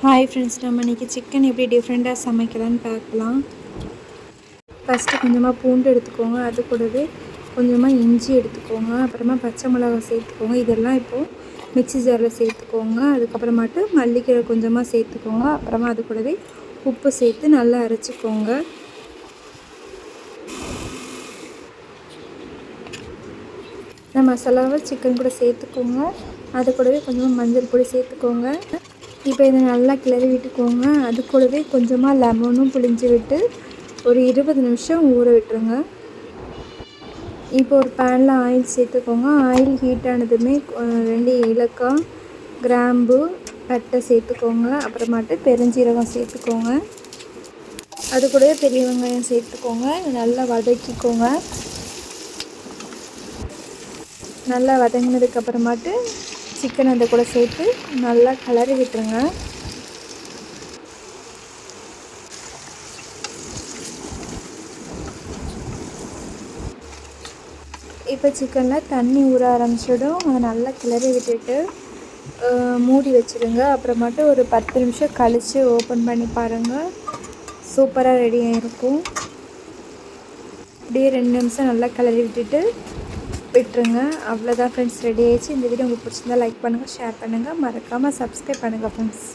Hi friends, நம்ம இன்றைக்கி chicken எப்படி டிஃப்ரெண்ட்டாக சமைக்கலான்னு பார்க்கலாம். ஃபஸ்ட்டு கொஞ்சமாக பூண்டு எடுத்துக்கோங்க, அது கூடவே கொஞ்சமாக இஞ்சி எடுத்துக்கோங்க, அப்புறமா பச்சை மிளகாய் சேர்த்துக்கோங்க. இதெல்லாம் இப்போது மிக்ஸி ஜாரில் சேர்த்துக்கோங்க. அதுக்கப்புறமாட்டு மல்லிக்கீரை கொஞ்சமாக சேர்த்துக்கோங்க. அப்புறமா அது கூடவே உப்பு சேர்த்து நல்லா அரைச்சிக்கோங்க. இந்த மசாலாவை சிக்கன் கூட சேர்த்துக்கோங்க. அது கூடவே கொஞ்சமாக மஞ்சள் பொடி சேர்த்துக்கோங்க. இப்போ இதை நல்லா கிளறி விட்டுக்கோங்க. அது கூடவே கொஞ்சமாக லெமனும் புழிஞ்சு விட்டு ஒரு 20 நிமிஷம் ஊற விட்டுருங்க. இப்போ ஒரு பேனில் ஆயில் சேர்த்துக்கோங்க. ஆயில் ஹீட் ஆனதுமே 2 ஏலக்காய், கிராம்பு, பட்டை சேர்த்துக்கோங்க. அப்புறமாட்டு பெருஞ்சீரகம் சேர்த்துக்கோங்க. அது கூடவே பெரிய வெங்காயம் சேர்த்துக்கோங்க. நல்லா வதக்கிக்கோங்க. நல்லா வதங்கினதுக்கப்புறமாட்டு சிக்கன் அதை கூட சேர்த்து நல்லா கிளறி விட்டுருங்க. இப்போ சிக்கனில் தண்ணி ஊற ஆரம்பிச்சிடும். அதை நல்லா கிளறி விட்டுட்டு மூடி வச்சுடுங்க. அப்புறமாட்டு ஒரு 10 நிமிஷம் கழித்து ஓப்பன் பண்ணி பாருங்கள். சூப்பராக ரெடி ஆகிருக்கும். அப்படியே 2 நிமிஷம் நல்லா கிளறி விட்டுருங்க. அவ்வளோதான் ஃப்ரெண்ட்ஸ், ரெடி ஆகிடுச்சு. இந்த வீடியோ உங்களுக்கு பிடிச்சிருந்தா லைக் பண்ணுங்கள், ஷேர் பண்ணுங்கள், மறக்காமல் சப்ஸ்கிரைப் பண்ணுங்கள் ஃப்ரெண்ட்ஸ்.